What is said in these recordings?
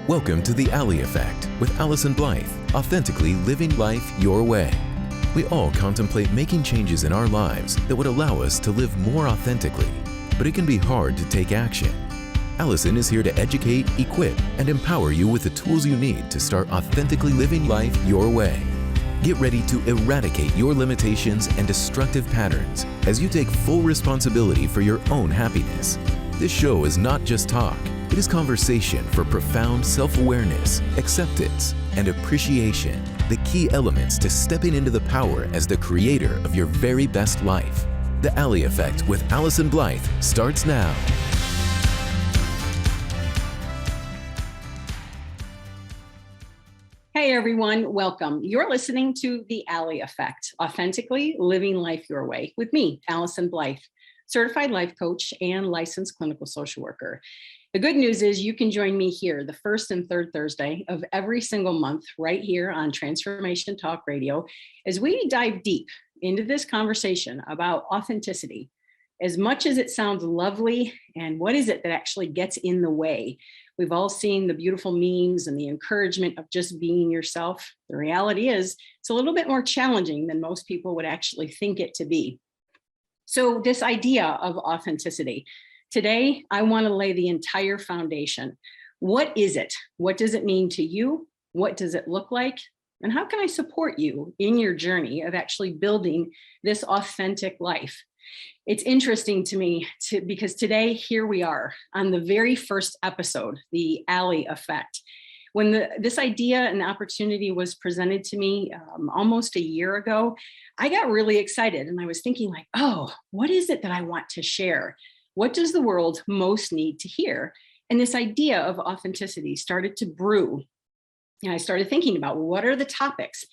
Welcome to The Ally Effect with Allyson Blythe, authentically living life your way. We all contemplate making changes in our lives that would allow us to live more authentically, but it can be hard to take action. Allyson is here to educate, equip, and empower you with the tools you need to start authentically living life your way. Get ready to eradicate your limitations and destructive patterns as you take full responsibility for your own happiness. This show is not just talk. It is conversation for profound self-awareness, acceptance, and appreciation, the key elements to stepping into the power as the creator of your very best life. The Ally Effect with Allyson Blythe starts now. Hey everyone, welcome. You're listening to The Ally Effect, Authentically Living Life Your Way, with me, Allyson Blythe, certified life coach and licensed clinical social worker. The good news is you can join me here the first and third Thursday of every single month right here on Transformation Talk Radio as we dive deep into this conversation about authenticity. As much as it sounds lovely, and what is it that actually gets in the way? We've all seen the beautiful memes and the encouragement of just being yourself. The reality is it's a little bit more challenging than most people would actually think it to be. So this idea of authenticity, today, I want to lay the entire foundation. What is it? What does it mean to you? What does it look like? And how can I support you in your journey of actually building this authentic life? It's interesting to me because today, here we are on the very first episode, the Ally Effect. When this idea and opportunity was presented to me almost a year ago, I got really excited and I was thinking like, oh, what is it that I want to share? What does the world most need to hear? And this idea of authenticity started to brew. And I started thinking about what are the topics?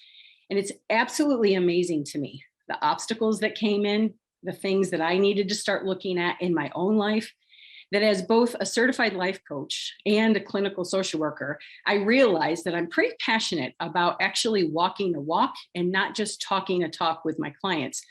And it's absolutely amazing to me, the obstacles that came in, the things that I needed to start looking at in my own life, that as both a certified life coach and a clinical social worker, I realized that I'm pretty passionate about actually walking the walk and not just talking a talk with my clients.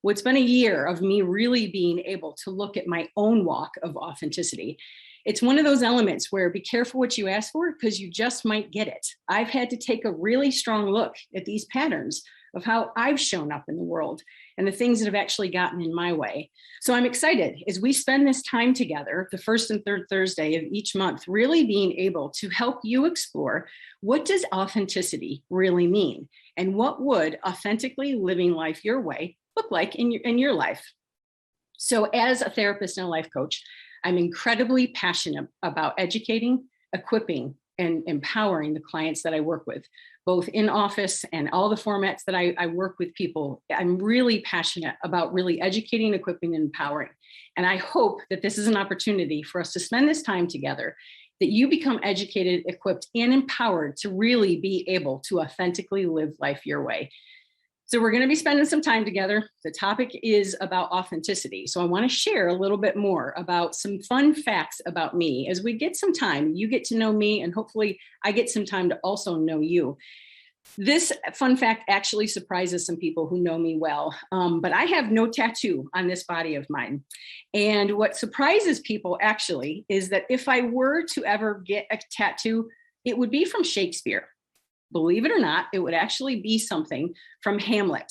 Well, it's been a year of me really being able to look at my own walk of authenticity. It's one of those elements where be careful what you ask for because you just might get it. I've had to take a really strong look at these patterns of how I've shown up in the world and the things that have actually gotten in my way. So I'm excited as we spend this time together, the first and third Thursday of each month, really being able to help you explore what does authenticity really mean and what would authentically living life your way look like in your life. So as a therapist and a life coach, I'm incredibly passionate about educating, equipping, and empowering the clients that I work with, both in office and all the formats that I work with people. I'm really passionate about really educating, equipping, and empowering. And I hope that this is an opportunity for us to spend this time together, that you become educated, equipped, and empowered to really be able to authentically live life your way. So we're going to be spending some time together. The topic is about authenticity. So I want to share a little bit more about some fun facts about me as we get some time. You get to know me, and hopefully I get some time to also know you. This fun fact actually surprises some people who know me well, but I have no tattoo on this body of mine. And what surprises people actually is that if I were to ever get a tattoo, it would be from Shakespeare. Believe it or not, it would actually be something from Hamlet.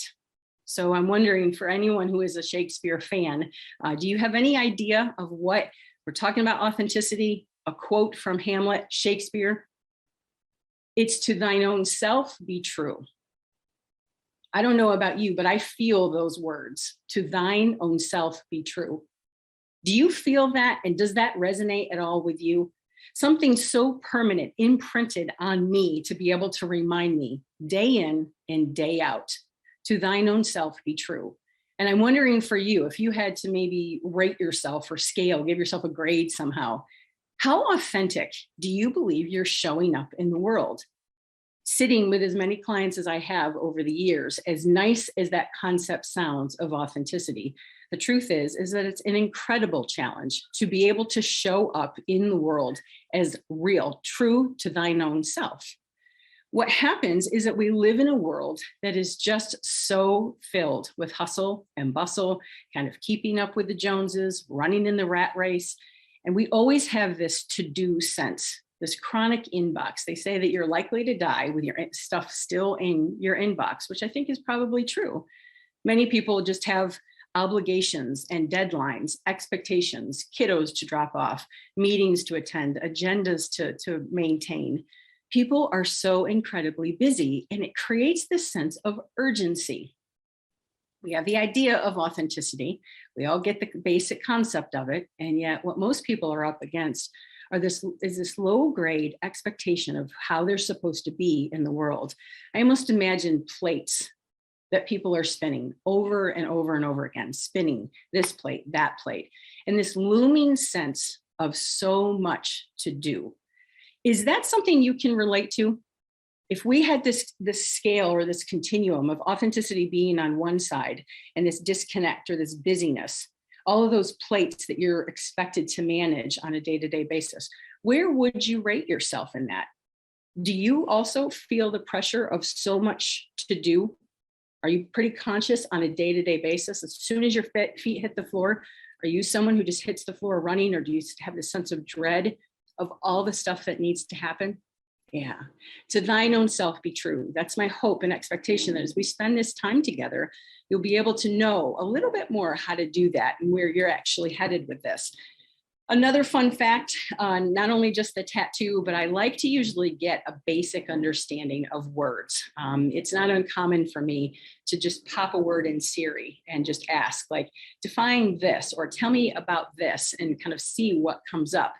So I'm wondering, for anyone who is a Shakespeare fan, do you have any idea of what we're talking about? Authenticity, a quote from Hamlet, Shakespeare. It's to thine own self be true. I don't know about you, but I feel those words, to thine own self be true. Do you feel that? And does that resonate at all with you? Something so permanent, imprinted on me to be able to remind me day in and day out, to thine own self be true. And I'm wondering for you, if you had to maybe rate yourself or scale, give yourself a grade somehow, how authentic do you believe you're showing up in the world? Sitting with as many clients as I have over the years, as nice as that concept sounds of authenticity, the truth is that it's an incredible challenge to be able to show up in the world as real, true to thine own self. What happens is that we live in a world that is just so filled with hustle and bustle, kind of keeping up with the Joneses, running in the rat race. And we always have this to-do sense, this chronic inbox. They say that you're likely to die with your stuff still in your inbox, which I think is probably true. Many people just have obligations and deadlines, expectations, kiddos to drop off, meetings to attend, agendas to maintain. People are so incredibly busy, and it creates this sense of urgency. We have the idea of authenticity. We all get the basic concept of it. And yet what most people are up against is this low grade expectation of how they're supposed to be in the world. I almost imagine plates that people are spinning over and over and over again, spinning this plate, that plate, and this looming sense of so much to do. Is that something you can relate to? If we had this scale or this continuum of authenticity being on one side and this disconnect or this busyness, all of those plates that you're expected to manage on a day-to-day basis, where would you rate yourself in that? Do you also feel the pressure of so much to do? Are you pretty conscious on a day-to-day basis? As soon as your feet hit the floor, are you someone who just hits the floor running, or do you have this sense of dread of all the stuff that needs to happen? Yeah. To thine own self be true. That's my hope and expectation, that as we spend this time together, you'll be able to know a little bit more how to do that and where you're actually headed with this. Another fun fact, not only just the tattoo, but I like to usually get a basic understanding of words. It's not uncommon for me to just pop a word in Siri and just ask, like, define this or tell me about this, and kind of see what comes up.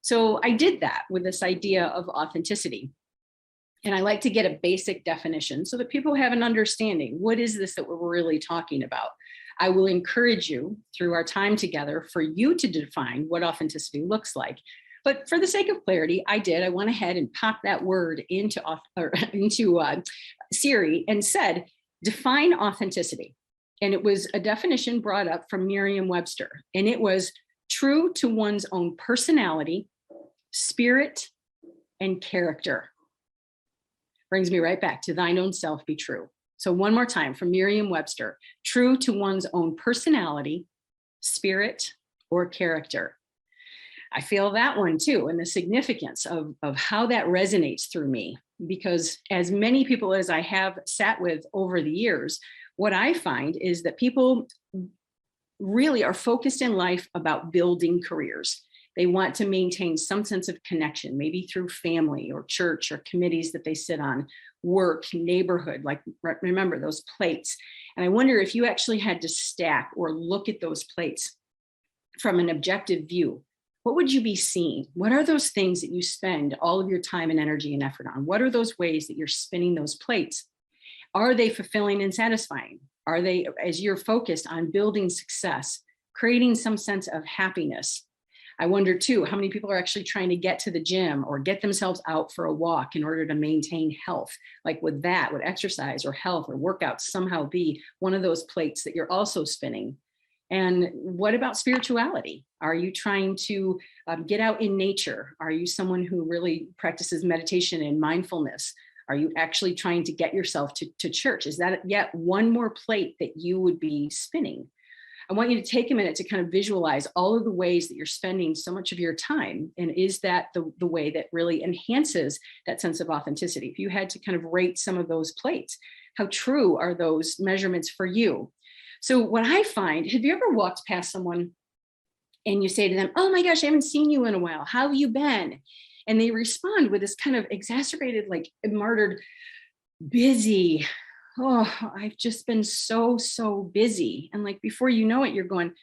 So I did that with this idea of authenticity. And I like to get a basic definition so that people have an understanding. What is this that we're really talking about? I will encourage you through our time together for you to define what authenticity looks like. But for the sake of clarity, I went ahead and popped that word into Siri and said, define authenticity. And it was a definition brought up from Merriam-Webster. And it was true to one's own personality, spirit, and character. Brings me right back to thine own self be true. So one more time from Merriam-Webster, true to one's own personality, spirit, or character. I feel that one too, and the significance of how that resonates through me, because as many people as I have sat with over the years, what I find is that people really are focused in life about building careers. They want to maintain some sense of connection, maybe through family or church or committees that they sit on, work, neighborhood, like remember those plates. And I wonder if you actually had to stack or look at those plates from an objective view, what would you be seeing? What are those things that you spend all of your time and energy and effort on? What are those ways that you're spinning those plates? Are they fulfilling and satisfying? Are they, as you're focused on building success, creating some sense of happiness? I wonder too, how many people are actually trying to get to the gym or get themselves out for a walk in order to maintain health? Like would exercise or health or workouts somehow be one of those plates that you're also spinning? And what about spirituality? Are you trying to get out in nature? Are you someone who really practices meditation and mindfulness? Are you actually trying to get yourself to church? Is that yet one more plate that you would be spinning? I want you to take a minute to kind of visualize all of the ways that you're spending so much of your time. And is that the way that really enhances that sense of authenticity? If you had to kind of rate some of those plates, how true are those measurements for you? So what I find, have you ever walked past someone and you say to them, oh my gosh, I haven't seen you in a while. How have you been? And they respond with this kind of exacerbated, like martyred, busy. Oh, I've just been so busy. And like, before you know it, you're going,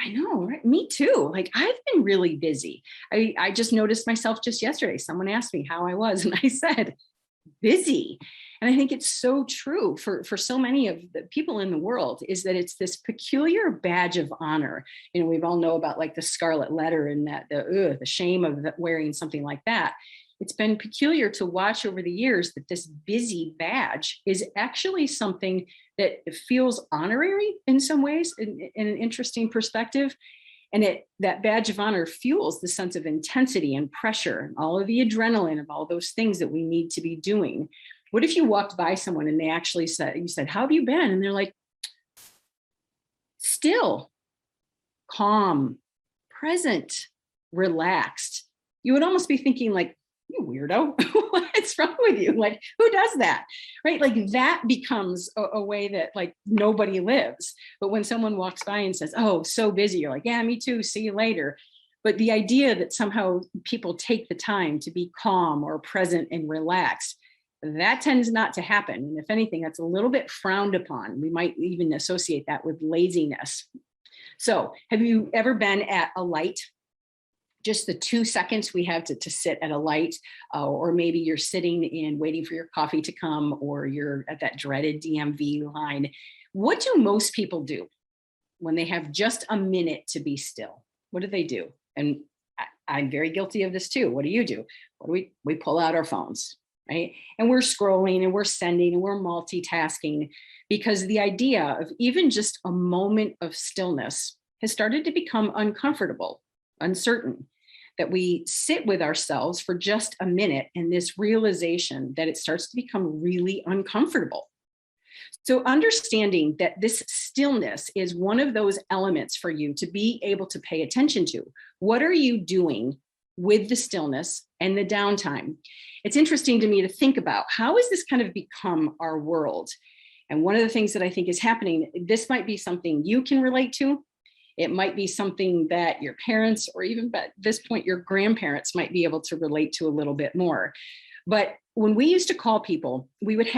I know, right? Me too. Like I've been really busy. I just noticed myself just yesterday. Someone asked me how I was, and I said, busy. And I think it's so true for so many of the people in the world, is that it's this peculiar badge of honor. You know, we've all know about like the scarlet letter and that the shame of wearing something like that. It's been peculiar to watch over the years that this busy badge is actually something that feels honorary in some ways, in an interesting perspective. And that badge of honor fuels the sense of intensity and pressure, all of the adrenaline of all those things that we need to be doing. What if you walked by someone and they actually said, you said, how have you been? And they're like, still, calm, present, relaxed. You would almost be thinking like, you weirdo, what's wrong with you? Like, who does that? Right? Like that becomes a way that like nobody lives. But when someone walks by and says, oh, so busy, you're like, yeah, me too, see you later. But the idea that somehow people take the time to be calm or present and relaxed, that tends not to happen. And if anything, that's a little bit frowned upon. We might even associate that with laziness. So have you ever been at a light? Just the 2 seconds we have to sit at a light, or maybe you're sitting and waiting for your coffee to come, or you're at that dreaded DMV line. What do most people do when they have just a minute to be still? What do they do? And I'm very guilty of this too. What do? What do we pull out our phones, right? And we're scrolling and we're sending and we're multitasking, because the idea of even just a moment of stillness has started to become uncomfortable, uncertain. That we sit with ourselves for just a minute and this realization that it starts to become really uncomfortable. So understanding that this stillness is one of those elements for you to be able to pay attention to. What are you doing with the stillness and the downtime? It's interesting to me to think about, how has this kind of become our world? And one of the things that I think is happening, this might be something you can relate to. It might be something that your parents, or even at this point, your grandparents might be able to relate to a little bit more. But when we used to call people, we would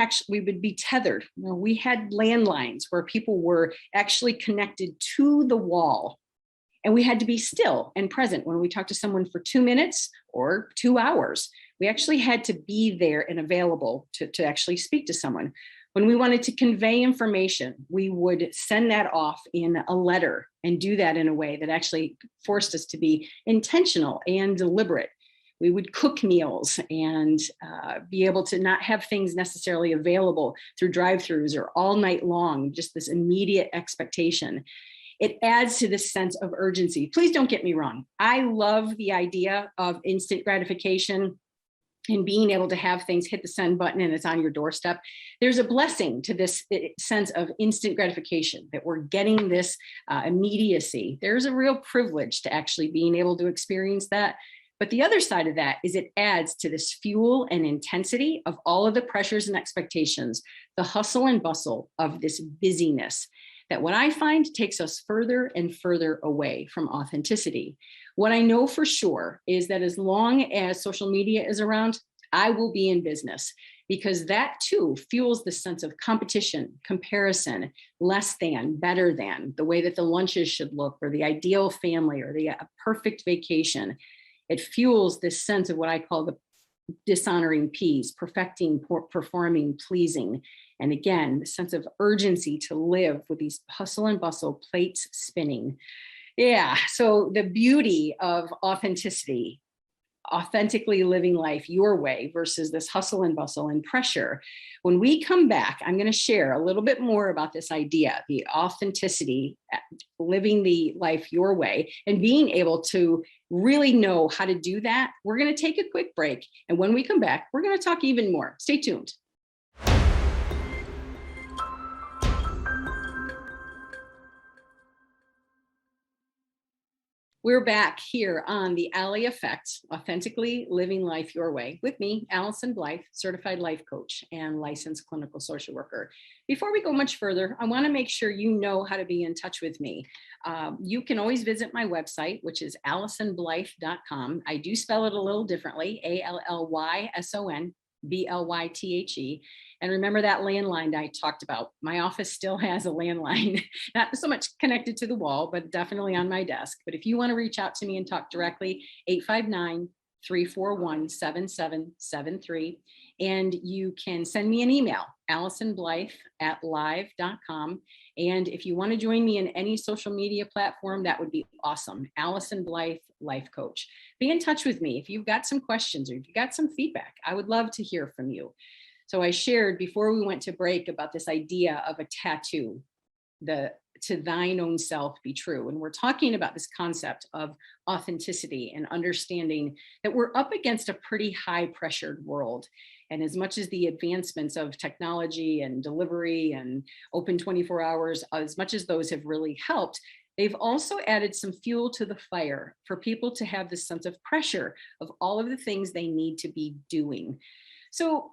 be tethered. You know, we had landlines where people were actually connected to the wall, and we had to be still and present when we talked to someone for 2 minutes or 2 hours. We actually had to be there and available to actually speak to someone. When we wanted to convey information, we would send that off in a letter and do that in a way that actually forced us to be intentional and deliberate. We would cook meals and be able to not have things necessarily available through drive-thrus or all night long, just this immediate expectation. It adds to this sense of urgency. Please don't get me wrong. I love the idea of instant gratification and being able to have things hit the send button and it's on your doorstep. There's a blessing to this sense of instant gratification, that we're getting this immediacy. There's a real privilege to actually being able to experience that. But the other side of that is it adds to this fuel and intensity of all of the pressures and expectations, the hustle and bustle of this busyness, that what I find takes us further and further away from authenticity. What I know for sure is that as long as social media is around, I will be in business, because that too fuels the sense of competition, comparison, less than, better than, the way that the lunches should look, or the ideal family, or the perfect vacation. It fuels this sense of what I call the dishonoring P's, perfecting, performing, pleasing. And again, the sense of urgency to live with these hustle and bustle, plates spinning. Yeah, so the beauty of authenticity, authentically living life your way versus this hustle and bustle and pressure. When we come back, I'm going to share a little bit more about this idea, the authenticity, living the life your way, and being able to really know how to do that. We're going to take a quick break. And when we come back, we're going to talk even more. Stay tuned. We're back here on the Ally Effect, Authentically Living Life Your Way, with me, Allyson Blythe, certified life coach and licensed clinical social worker. Before we go much further, I want to make sure you know how to be in touch with me. You can always visit my website, which is AllysonBlythe.com. I do spell it a little differently, ALLYSON. And remember that landline I talked about. My office still has a landline, not so much connected to the wall, but definitely on my desk. But if you want to reach out to me and talk directly, 859-341-7773. And you can send me an email, AllysonBlythe@live.com. And if you want to join me in any social media platform, that would be awesome. Allyson Blythe, life coach. Be in touch with me if you've got some questions or if you've got some feedback. I would love to hear from you. So I shared before we went to break about this idea of a tattoo, the to thine own self be true. And we're talking about this concept of authenticity and understanding that we're up against a pretty high pressured world. And as much as the advancements of technology and delivery and open 24 hours, as much as those have really helped, they've also added some fuel to the fire for people to have this sense of pressure of all of the things they need to be doing. So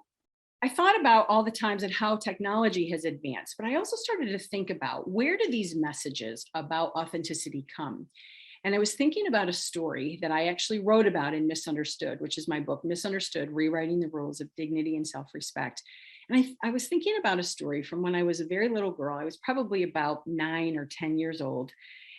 I thought about all the times and how technology has advanced, but I also started to think about, where do these messages about authenticity come? And I was thinking about a story that I actually wrote about in Misunderstood, which is my book, Misunderstood: Rewriting the Rules of Dignity and Self-Respect. And I was thinking about a story from when I was a very little girl. I was probably about 9 or 10 years old.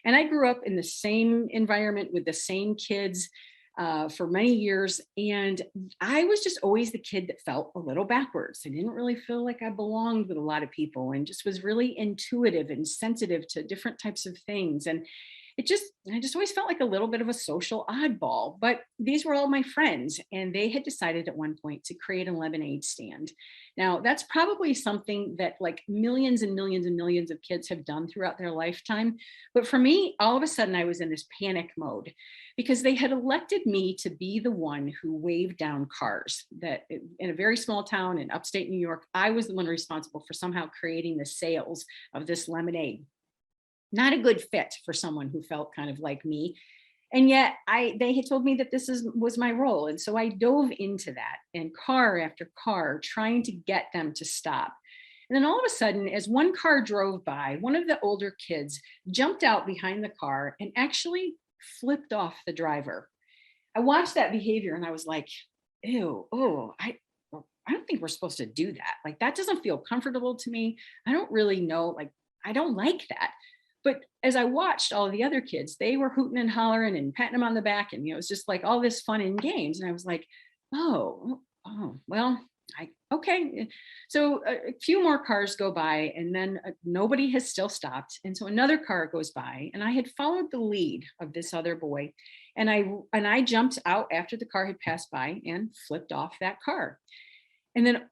And I grew up in the same environment with the same kids for many years. And I was just always the kid that felt a little backwards. I didn't really feel like I belonged with a lot of people, and just was really intuitive and sensitive to different types of things. And I just always felt like a little bit of a social oddball. But these were all my friends, and they had decided at one point to create a lemonade stand. Now, that's probably something that like millions and millions and millions of kids have done throughout their lifetime. But for me, all of a sudden, I was in this panic mode because they had elected me to be the one who waved down cars. That in a very small town in upstate New York, I was the one responsible for somehow creating the sales of this lemonade. Not a good fit for someone who felt kind of like me. And yet they had told me that was my role. And so I dove into that, and car after car, trying to get them to stop. And then all of a sudden, as one car drove by, one of the older kids jumped out behind the car and actually flipped off the driver. I watched that behavior and I was like, ew, I don't think we're supposed to do that. Like, that doesn't feel comfortable to me. I don't really know, like, I don't like that. But as I watched all the other kids, they were hooting and hollering and patting them on the back. And, it was just like all this fun and games. And I was like, well, okay. So a few more cars go by, and then nobody has still stopped. And so another car goes by, and I had followed the lead of this other boy. And I jumped out after the car had passed by and flipped off that car. And then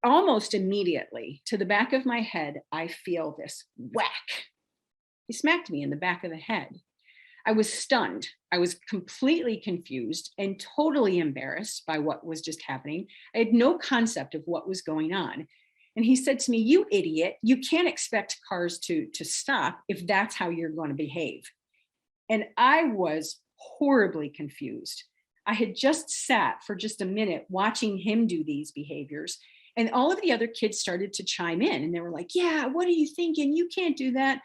almost immediately, to the back of my head, I feel this whack. He smacked me in the back of the head. I was stunned. I was completely confused and totally embarrassed by what was just happening. I had no concept of what was going on. And he said to me, "You idiot, you can't expect cars to stop if that's how you're going to behave." And I was horribly confused. I had just sat for just a minute watching him do these behaviors. And all of the other kids started to chime in, and they were like, "Yeah, what are you thinking? You can't do that."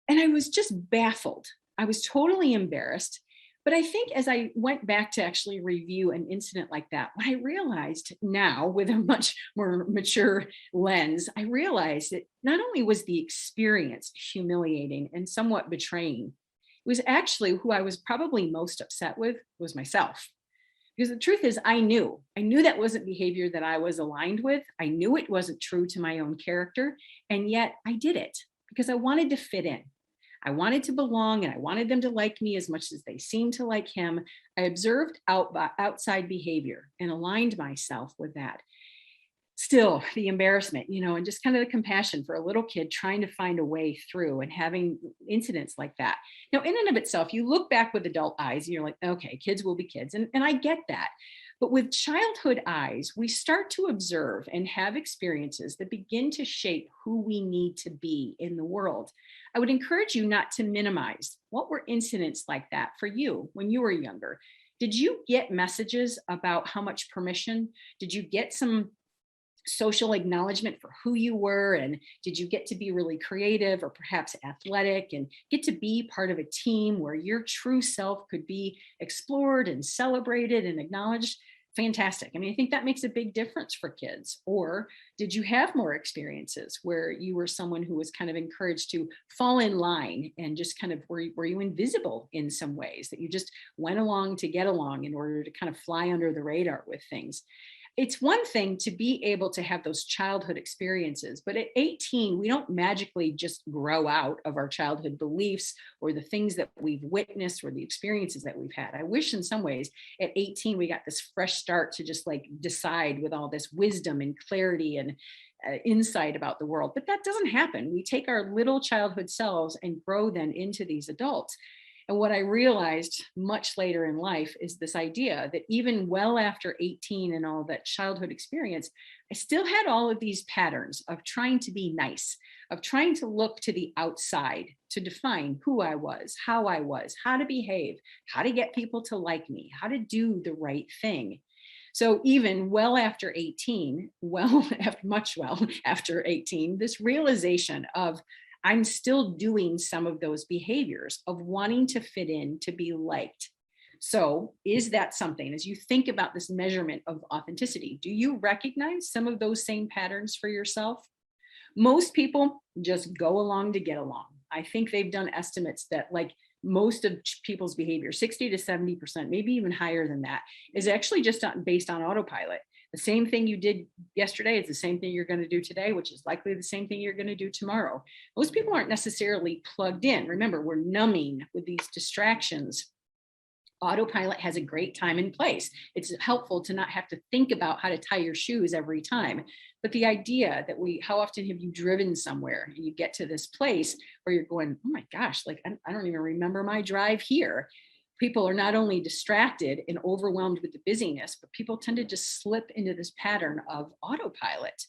And I was just baffled. I was totally embarrassed. But I think as I went back to actually review an incident like that, what I realized now, with a much more mature lens, I realized that not only was the experience humiliating and somewhat betraying, it was actually who I was probably most upset with was myself. Because the truth is, I knew that wasn't behavior that I was aligned with. I knew it wasn't true to my own character. And yet I did it because I wanted to fit in. I wanted to belong, and I wanted them to like me as much as they seemed to like him. I observed outside behavior and aligned myself with that. Still, the embarrassment, and just kind of the compassion for a little kid trying to find a way through and having incidents like that. Now, in and of itself, you look back with adult eyes and you're like, okay, kids will be kids. And I get that. But with childhood eyes, we start to observe and have experiences that begin to shape who we need to be in the world. I would encourage you not to minimize. What were incidents like that for you when you were younger? Did you get messages about how much permission? Did you get some social acknowledgement for who you were? And did you get to be really creative or perhaps athletic and get to be part of a team where your true self could be explored and celebrated and acknowledged? Fantastic. I mean, I think that makes a big difference for kids. Or did you have more experiences where you were someone who was kind of encouraged to fall in line and just kind of were you invisible in some ways, that you just went along to get along in order to kind of fly under the radar with things? it's one thing to be able to have those childhood experiences, but at 18, we don't magically just grow out of our childhood beliefs or the things that we've witnessed or the experiences that we've had. I wish in some ways at 18, we got this fresh start to just like decide with all this wisdom and clarity and insight about the world. But that doesn't happen. We take our little childhood selves and grow then into these adults. And what I realized much later in life is this idea that even well after 18 and all that childhood experience, I still had all of these patterns of trying to be nice, of trying to look to the outside to define who I was, how to behave, how to get people to like me, how to do the right thing. So even well after 18, after 18, this realization of I'm still doing some of those behaviors of wanting to fit in, to be liked. So is that something, as you think about this measurement of authenticity, do you recognize some of those same patterns for yourself? Most people just go along to get along. I think they've done estimates that like most of people's behavior, 60 to 70%, maybe even higher than that, is actually just based on autopilot. The same thing you did yesterday is the same thing you're going to do today, which is likely the same thing you're going to do tomorrow. Most people aren't necessarily plugged in. Remember, we're numbing with these distractions. Autopilot has a great time and place. It's helpful to not have to think about how to tie your shoes every time. But the idea that how often have you driven somewhere and you get to this place where you're going, oh my gosh, like I don't even remember my drive here. People are not only distracted and overwhelmed with the busyness, but people tend to just slip into this pattern of autopilot.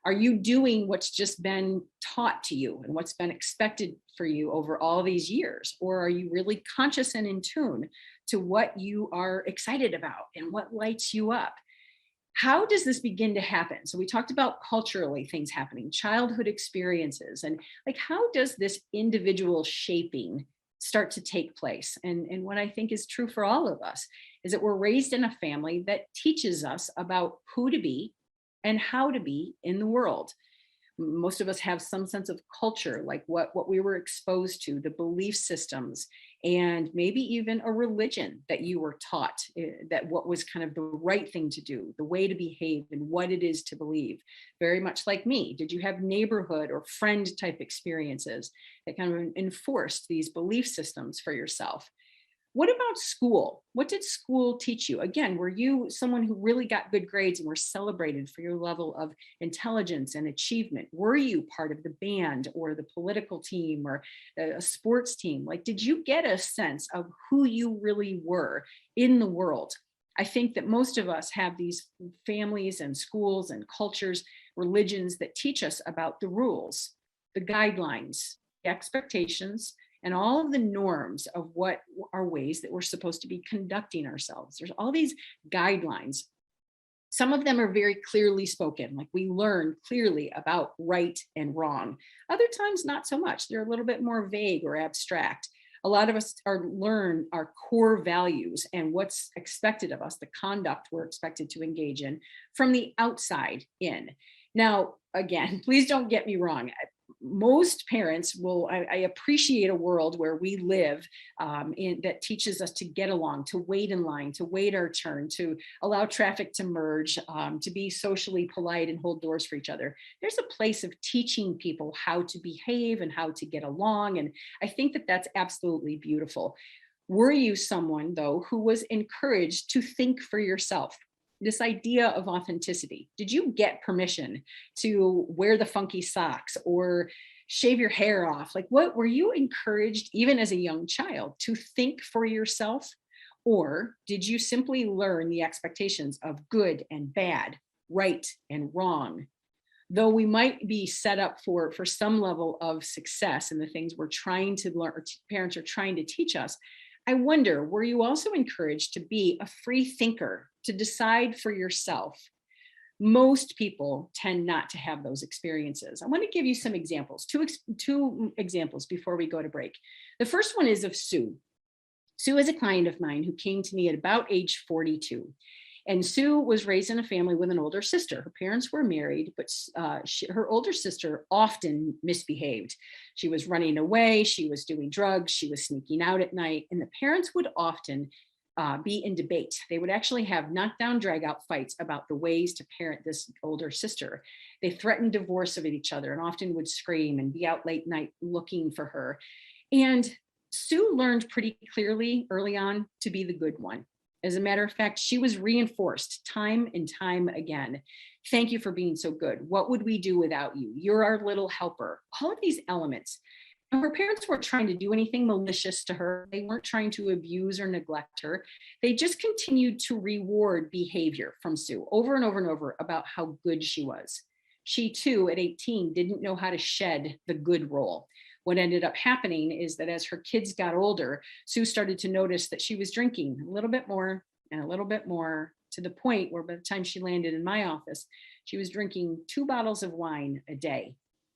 Are you doing what's just been taught to you and what's been expected for you over all these years? Or are you really conscious and in tune to what you are excited about and what lights you up? How does this begin to happen? So we talked about culturally things happening, childhood experiences, and like how does this individual shaping start to take place? And what I think is true for all of us is that we're raised in a family that teaches us about who to be and how to be in the world. Most of us have some sense of culture, like what we were exposed to, the belief systems, and maybe even a religion that you were taught, that what was kind of the right thing to do, the way to behave, and what it is to believe. Very much like me. Did you have neighborhood or friend type experiences that kind of enforced these belief systems for yourself? What about school? What did school teach you? Again, were you someone who really got good grades and were celebrated for your level of intelligence and achievement? Were you part of the band or the political team or a sports team? Like, did you get a sense of who you really were in the world? I think that most of us have these families and schools and cultures, religions that teach us about the rules, the guidelines, the expectations, and all of the norms of what are ways that we're supposed to be conducting ourselves. There's all these guidelines. Some of them are very clearly spoken, like we learn clearly about right and wrong. Other times, not so much. They're a little bit more vague or abstract. A lot of us learn our core values and what's expected of us, the conduct we're expected to engage in from the outside in. Now, again, please don't get me wrong. Most parents will, I appreciate a world where we live that teaches us to get along, to wait in line, to wait our turn, to allow traffic to merge, to be socially polite and hold doors for each other. There's a place of teaching people how to behave and how to get along. And I think that that's absolutely beautiful. Were you someone, though, who was encouraged to think for yourself? This idea of authenticity. Did you get permission to wear the funky socks or shave your hair off? Like, what were you encouraged, even as a young child, to think for yourself? Or did you simply learn the expectations of good and bad, right and wrong? Though we might be set up for some level of success in the things we're trying to learn, or parents are trying to teach us, I wonder, were you also encouraged to be a free thinker, to decide for yourself? Most people tend not to have those experiences. I want to give you some examples, two examples before we go to break. The first one is of Sue. Sue is a client of mine who came to me at about age 42. And Sue was raised in a family with an older sister. Her parents were married, but her older sister often misbehaved. She was running away, she was doing drugs, she was sneaking out at night, and the parents would often be in debate. They would actually have knockdown, drag out fights about the ways to parent this older sister. They threatened divorce of each other and often would scream and be out late night looking for her. And Sue learned pretty clearly early on to be the good one. As a matter of fact, she was reinforced time and time again. Thank you for being so good. What would we do without you? You're our little helper. All of these elements. And her parents weren't trying to do anything malicious to her. They weren't trying to abuse or neglect her. They just continued to reward behavior from Sue over and over and over about how good she was. She too, at 18, didn't know how to shed the good role. What ended up happening is that as her kids got older, Sue started to notice that she was drinking a little bit more and a little bit more, to the point where by the time she landed in my office, she was drinking 2 bottles of wine a day.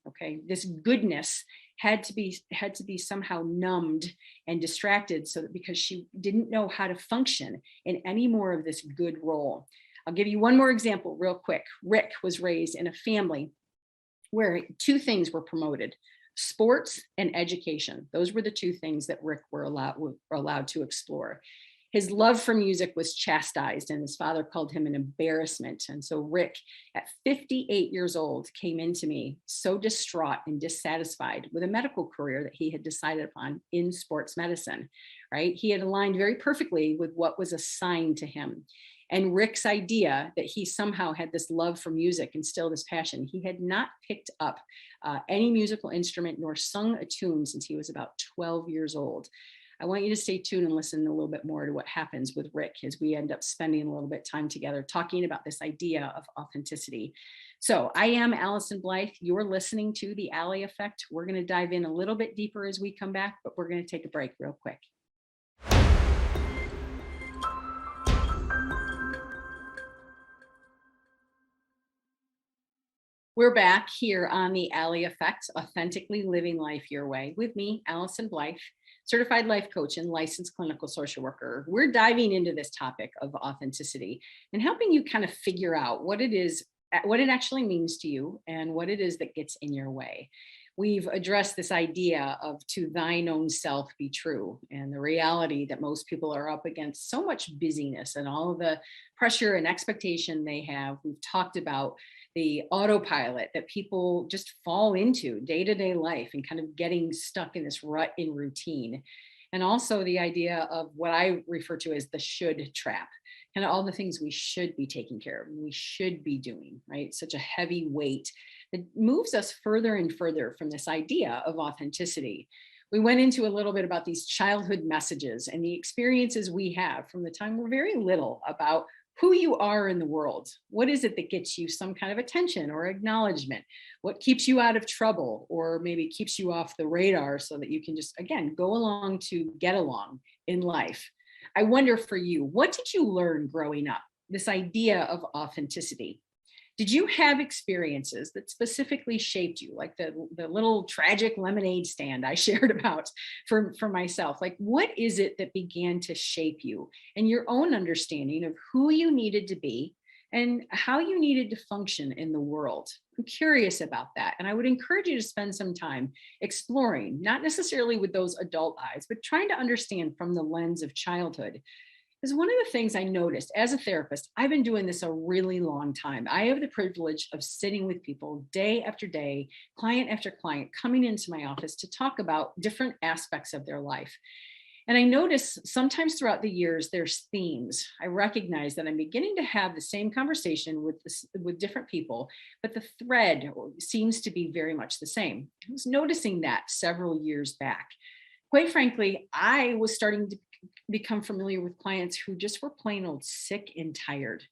Okay, this goodness had to be somehow numbed and distracted, so that because she didn't know how to function in any more of this good role. I'll give you one more example real quick. Rick was raised in a family where 2 things were promoted: sports and education. Those were the 2 things that Rick were allowed to explore. His love for music was chastised, and his father called him an embarrassment. And so Rick, at 58 years old, came into me so distraught and dissatisfied with a medical career that he had decided upon in sports medicine, right? He had aligned very perfectly with what was assigned to him. And Rick's idea that he somehow had this love for music and still this passion, he had not picked up any musical instrument nor sung a tune since he was about 12 years old. I want you to stay tuned and listen a little bit more to what happens with Rick as we end up spending a little bit of time together talking about this idea of authenticity. So I am Allyson Blythe. You're listening to The Ally Effect. We're going to dive in a little bit deeper as we come back, but we're going to take a break real quick. We're back here on The Ally Effect, Authentically Living Life Your Way, with me, Allyson Blythe, certified life coach and licensed clinical social worker. We're diving into this topic of authenticity and helping you kind of figure out what it is, what it actually means to you, and what it is that gets in your way. We've addressed this idea of to thine own self be true, and the reality that most people are up against so much busyness and all of the pressure and expectation they have. We've talked about the autopilot that people just fall into day-to-day life and kind of getting stuck in this rut in routine. And also the idea of what I refer to as the should trap, kind of all the things we should be taking care of, we should be doing, right? Such a heavy weight that moves us further and further from this idea of authenticity. We went into a little bit about these childhood messages and the experiences we have from the time we're very little about who you are in the world. What is it that gets you some kind of attention or acknowledgement? What keeps you out of trouble, or maybe keeps you off the radar so that you can just, again, go along to get along in life? I wonder for you, what did you learn growing up? This idea of authenticity. Did you have experiences that specifically shaped you, like the little tragic lemonade stand I shared about for myself? Like, what is it that began to shape you and your own understanding of who you needed to be and how you needed to function in the world? I'm curious about that. And I would encourage you to spend some time exploring, not necessarily with those adult eyes, but trying to understand from the lens of childhood. Because one of the things I noticed as a therapist, I've been doing this a really long time. I have the privilege of sitting with people day after day, client after client, coming into my office to talk about different aspects of their life. And I notice sometimes throughout the years, there's themes. I recognize that I'm beginning to have the same conversation with different people, but the thread seems to be very much the same. I was noticing that several years back. Quite frankly, I was starting to become familiar with clients who just were plain old sick and tired.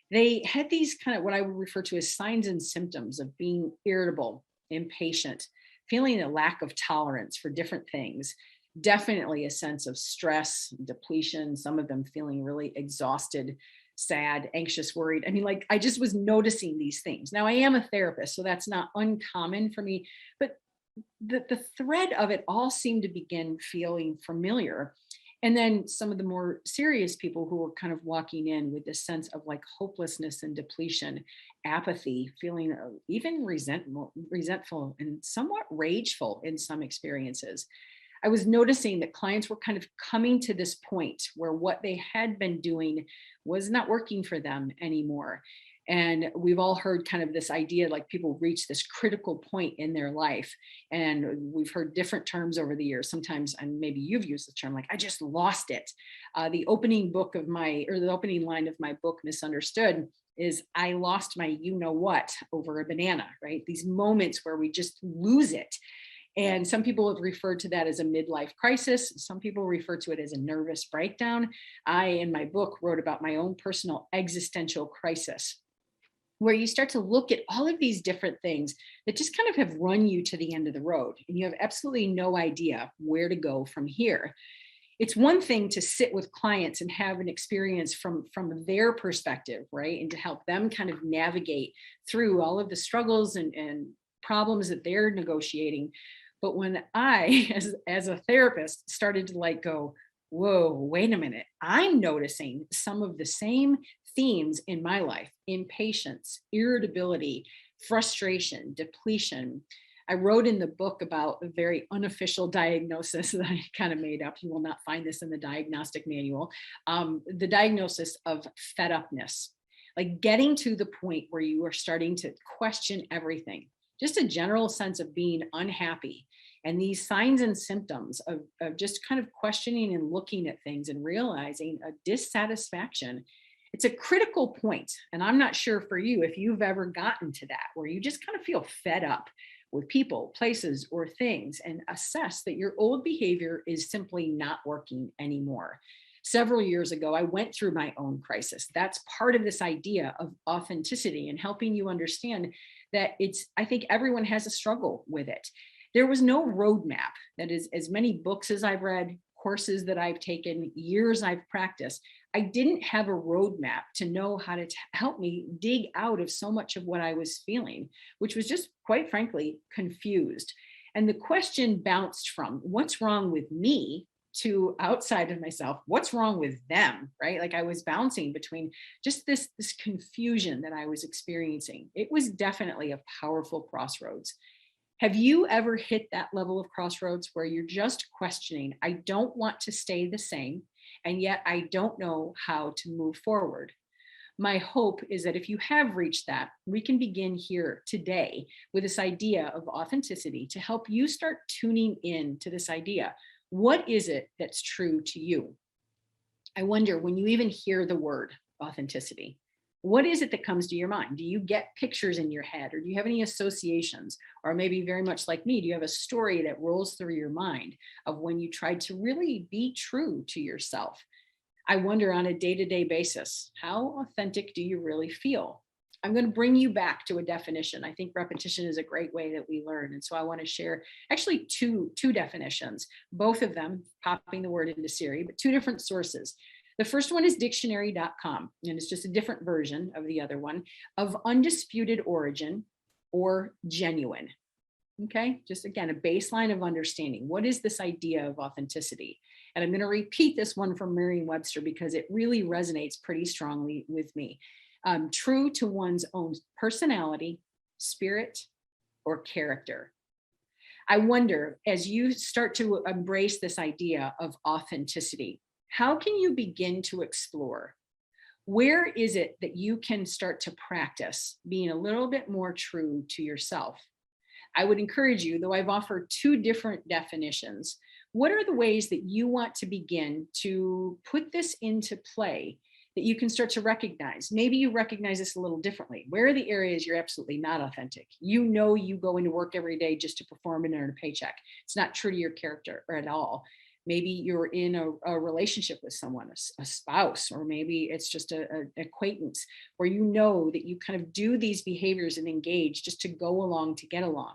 They had these kind of what I would refer to as signs and symptoms of being irritable, impatient, feeling a lack of tolerance for different things, definitely a sense of stress, depletion, some of them feeling really exhausted, sad, anxious, worried. I mean, like, I just was noticing these things. Now, I am a therapist, so that's not uncommon for me, but the thread of it all seemed to begin feeling familiar. And then some of the more serious people who were kind of walking in with this sense of like hopelessness and depletion, apathy, feeling even resentful and somewhat rageful in some experiences. I was noticing that clients were kind of coming to this point where what they had been doing was not working for them anymore. And we've all heard kind of this idea, like people reach this critical point in their life. And we've heard different terms over the years. Sometimes, and maybe you've used the term, like, I just lost it. The opening line of my book, Misunderstood, is I lost my you-know-what over a banana, right? These moments where we just lose it. And some people have referred to that as a midlife crisis. Some people refer to it as a nervous breakdown. I, in my book, wrote about my own personal existential crisis, where you start to look at all of these different things that just kind of have run you to the end of the road, and you have absolutely no idea where to go from here. It's one thing to sit with clients and have an experience from their perspective, right? And to help them kind of navigate through all of the struggles and problems that they're negotiating. But when I, as a therapist, started to like go, whoa, wait a minute, I'm noticing some of the same themes in my life: impatience, irritability, frustration, depletion. I wrote in the book about a very unofficial diagnosis that I kind of made up. You will not find this in the diagnostic manual. The diagnosis of Fed-Up-Ness, like getting to the point where you are starting to question everything, just a general sense of being unhappy. And these signs and symptoms of just kind of questioning and looking at things and realizing a dissatisfaction. It's a critical point. And I'm not sure for you if you've ever gotten to that, where you just kind of feel fed up with people, places, or things, and assess that your old behavior is simply not working anymore. Several years ago, I went through my own crisis. That's part of this idea of authenticity and helping you understand that I think everyone has a struggle with it. There was no roadmap. That is, as many books as I've read, courses that I've taken, years I've practiced, I didn't have a roadmap to know how to help me dig out of so much of what I was feeling, which was just, quite frankly, confused. And the question bounced from what's wrong with me to outside of myself, what's wrong with them, right? Like I was bouncing between just this confusion that I was experiencing. It was definitely a powerful crossroads. Have you ever hit that level of crossroads where you're just questioning, I don't want to stay the same, and yet I don't know how to move forward? My hope is that if you have reached that, we can begin here today with this idea of authenticity to help you start tuning in to this idea. What is it that's true to you? I wonder, when you even hear the word authenticity, what is it that comes to your mind? Do you get pictures in your head, or do you have any associations? Or maybe very much like me, do you have a story that rolls through your mind of when you tried to really be true to yourself? I wonder, on a day-to-day basis, how authentic do you really feel? I'm going to bring you back to a definition. I think repetition is a great way that we learn. And so I want to share actually two definitions, both of them popping the word into Siri, but two different sources. The first one is dictionary.com, and it's just a different version of the other one, of undisputed origin or genuine. Okay, just again, a baseline of understanding. What is this idea of authenticity? And I'm going to repeat this one from Merriam-Webster because it really resonates pretty strongly with me. True to one's own personality, spirit, or character. I wonder, as you start to embrace this idea of authenticity, how can you begin to explore? Where is it that you can start to practice being a little bit more true to yourself? I would encourage you, though I've offered two different definitions, what are the ways that you want to begin to put this into play that you can start to recognize? Maybe you recognize this a little differently. Where are the areas you're absolutely not authentic? You know, you go into work every day just to perform and earn a paycheck. It's not true to your character or at all. Maybe you're in a relationship with someone, a spouse, or maybe it's just an acquaintance where you know that you kind of do these behaviors and engage just to go along to get along.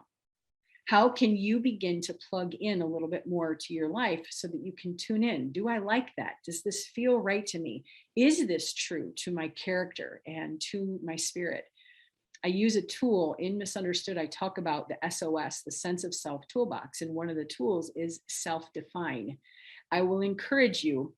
How can you begin to plug in a little bit more to your life so that you can tune in? Do I like that? Does this feel right to me? Is this true to my character and to my spirit? I use a tool in Misunderstood. I talk about the SOS, the sense of self toolbox. And one of the tools is self-define. I will encourage you,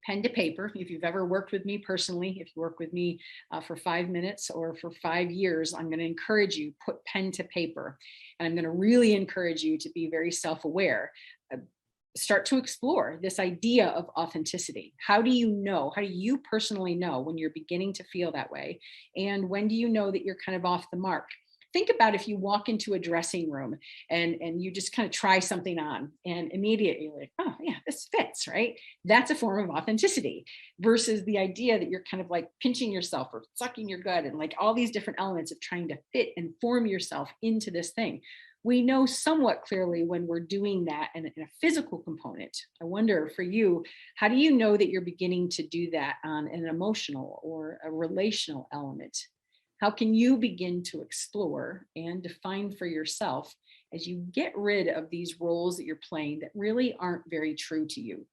pen to paper. If you've ever worked with me personally, if you work with me for 5 minutes or for 5 years, I'm going to encourage you, put pen to paper. And I'm going to really encourage you to be very self-aware. start to explore this idea of authenticity. How do you know? How do you personally know when you're beginning to feel that way? And when do you know that you're kind of off the mark? Think about if you walk into a dressing room and you just kind of try something on and immediately you're like, oh yeah, this fits, right? That's a form of authenticity versus the idea that you're kind of like pinching yourself or sucking your gut and like all these different elements of trying to fit and form yourself into this thing. We know somewhat clearly when we're doing that in a physical component. I wonder for you, how do you know that you're beginning to do that on an emotional or a relational element? How can you begin to explore and define for yourself as you get rid of these roles that you're playing that really aren't very true to you?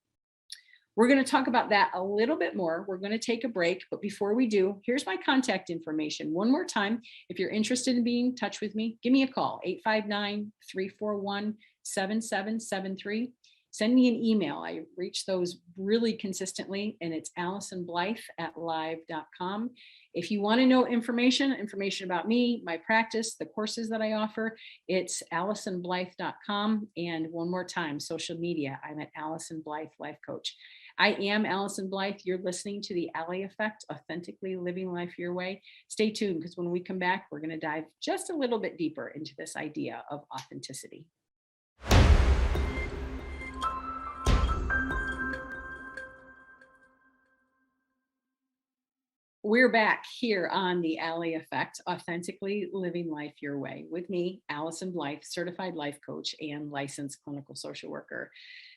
We're going to talk about that a little bit more. We're going to take a break, but before we do, here's my contact information. One more time, if you're interested in being in touch with me, give me a call, 859-341-7773. Send me an email. I reach those really consistently, and it's AllysonBlythe@live.com. If you want to know information about me, my practice, the courses that I offer, it's AllysonBlythe.com. And one more time, social media, I'm at Allyson Blythe Life Coach. I am Allyson Blythe. You're listening to the Ally Effect, Authentically Living Life Your Way. Stay tuned because when we come back, we're going to dive just a little bit deeper into this idea of authenticity. We're back here on the Ally Effect, Authentically Living Life Your Way, with me, Allyson Blythe, certified life coach and licensed clinical social worker.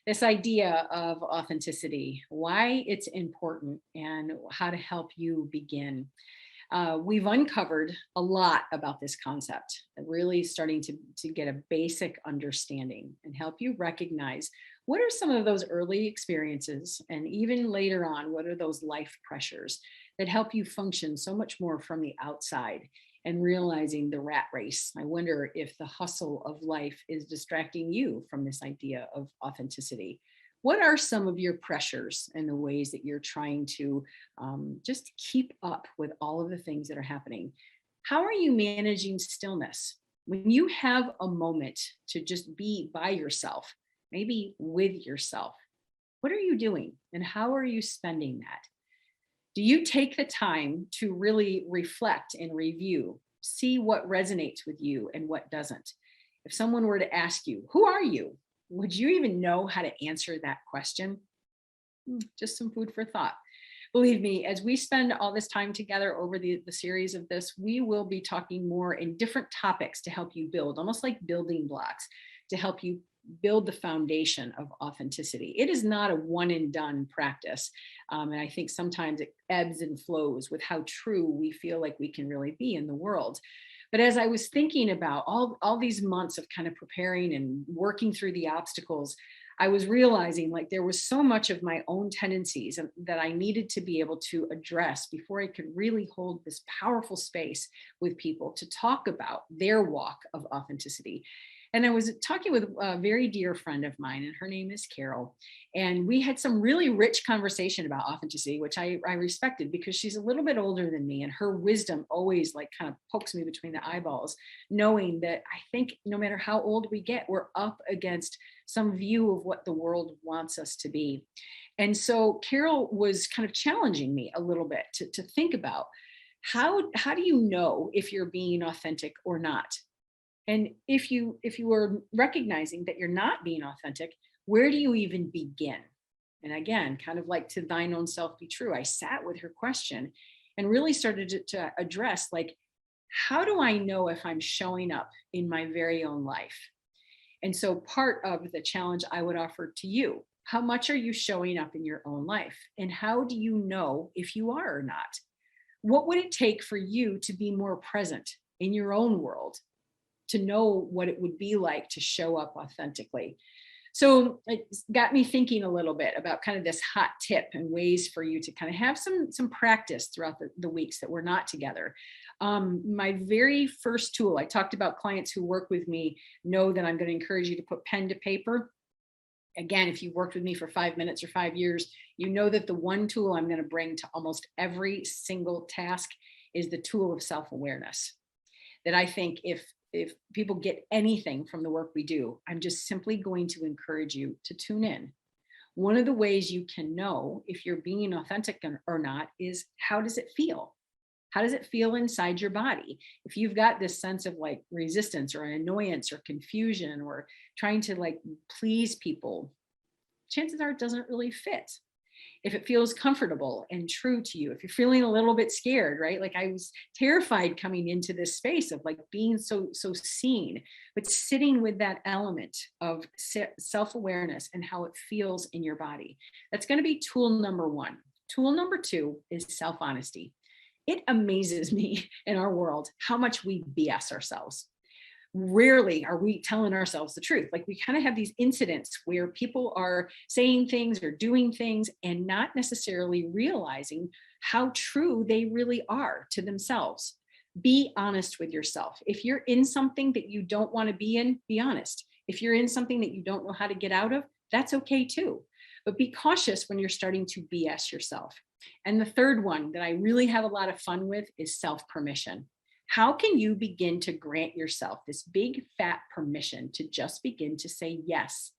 This idea of authenticity, why it's important, and how to help you begin. We've uncovered a lot about this concept, really starting to get a basic understanding and help you recognize what are some of those early experiences, and even later on, what are those life pressures that help you function so much more from the outside and realizing the rat race. I wonder if the hustle of life is distracting you from this idea of authenticity. What are some of your pressures and the ways that you're trying to just keep up with all of the things that are happening? How are you managing stillness? When you have a moment to just be by yourself, maybe with yourself, what are you doing and how are you spending that? Do you take the time to really reflect and review, see what resonates with you and what doesn't? If someone were to ask you, who are you? Would you even know how to answer that question? Just some food for thought. Believe me, as we spend all this time together over the series of this, we will be talking more in different topics to help you build, almost like building blocks, to help you build the foundation of authenticity. It is not a one and done practice. And I think sometimes it ebbs and flows with how true we feel like we can really be in the world. But as I was thinking about all these months of kind of preparing and working through the obstacles, I was realizing like there was so much of my own tendencies that I needed to be able to address before I could really hold this powerful space with people to talk about their walk of authenticity. And I was talking with a very dear friend of mine, and her name is Carol. And we had some really rich conversation about authenticity, which I respected because she's a little bit older than me. And her wisdom always like kind of pokes me between the eyeballs, knowing that I think no matter how old we get, we're up against some view of what the world wants us to be. And so Carol was kind of challenging me a little bit to think about how do you know if you're being authentic or not? And if you are recognizing that you're not being authentic, where do you even begin? And again, kind of like to thine own self be true. I sat with her question and really started to address like, how do I know if I'm showing up in my very own life? And so part of the challenge I would offer to you, how much are you showing up in your own life? And how do you know if you are or not? What would it take for you to be more present in your own world, to know what it would be like to show up authentically? So it got me thinking a little bit about kind of this hot tip and ways for you to kind of have some practice throughout the weeks that we're not together. My very first tool, I talked about clients who work with me know that I'm going to encourage you to put pen to paper. Again, if you've worked with me for 5 minutes or 5 years, you know that the one tool I'm going to bring to almost every single task is the tool of self-awareness. That I think if if people get anything from the work we do, I'm just simply going to encourage you to tune in. One of the ways you can know if you're being authentic or not is, how does it feel? How does it feel inside your body? If you've got this sense of like resistance or annoyance or confusion or trying to like please people, chances are it doesn't really fit. If it feels comfortable and true to you, if you're feeling a little bit scared, right? Like I was terrified coming into this space of like being so seen, but sitting with that element of self-awareness and how it feels in your body. That's going to be tool number one. Tool number two is self-honesty. It amazes me in our world how much we BS ourselves. Rarely are we telling ourselves the truth. Like we kind of have these incidents where people are saying things or doing things and not necessarily realizing how true they really are to themselves. Be honest with yourself. If you're in something that you don't want to be in, be honest. If you're in something that you don't know how to get out of, that's okay too. But be cautious when you're starting to BS yourself. And the third one that I really have a lot of fun with is self-permission. How can you begin to grant yourself this big fat permission to just begin to say yes?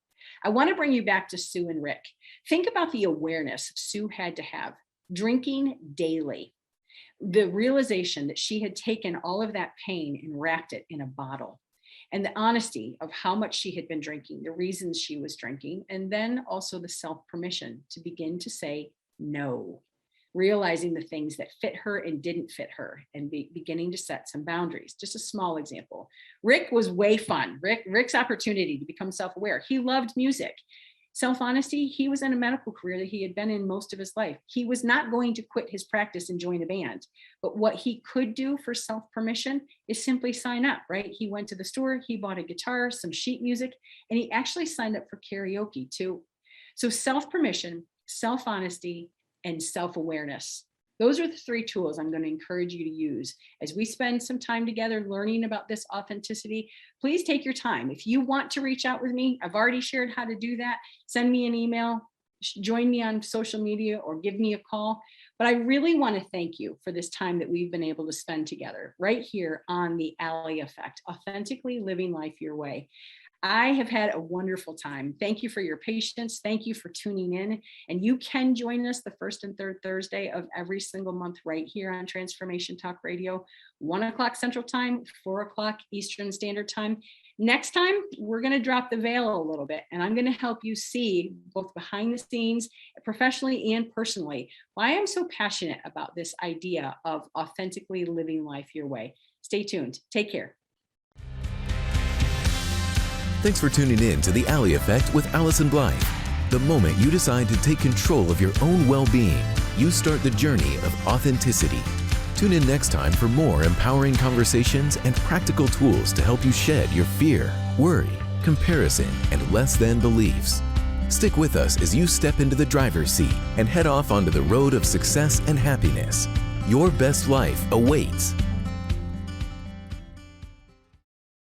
I want to bring you back to Sue and Rick. Think about the awareness Sue had to have drinking daily. The realization that she had taken all of that pain and wrapped it in a bottle. And the honesty of how much she had been drinking, the reasons she was drinking, and then also the self-permission to begin to say no. Realizing the things that fit her and didn't fit her, and beginning to set some boundaries. Just a small example. Rick was way fun. Rick's opportunity to become self-aware. He loved music. Self-honesty, he was in a medical career that he had been in most of his life. He was not going to quit his practice and join a band. But what he could do for self-permission is simply sign up, right? He went to the store, he bought a guitar, some sheet music, and he actually signed up for karaoke too. So self-permission, self-honesty, and self-awareness. Those are the three tools I'm going to encourage you to use as we spend some time together learning about this authenticity. Please take your time. If you want to reach out with me, I've already shared how to do that. Send me an email, join me on social media, or give me a call. But I really want to thank you for this time that we've been able to spend together right here on the Ally Effect, Authentically Living Life Your Way. I have had a wonderful time. Thank you for your patience. Thank you for tuning in. And you can join us the first and third Thursday of every single month right here on Transformation Talk Radio, 1 o'clock Central Time, 4 o'clock Eastern Standard Time. Next time, we're going to drop the veil a little bit, and I'm going to help you see both behind the scenes, professionally and personally, why I'm so passionate about this idea of authentically living life your way. Stay tuned. Take care. Thanks for tuning in to the Ally Effect with Allyson Blythe. The moment you decide to take control of your own well-being, you start the journey of authenticity. Tune in next time for more empowering conversations and practical tools to help you shed your fear, worry, comparison, and less than beliefs. Stick with us as you step into the driver's seat and head off onto the road of success and happiness. Your best life awaits.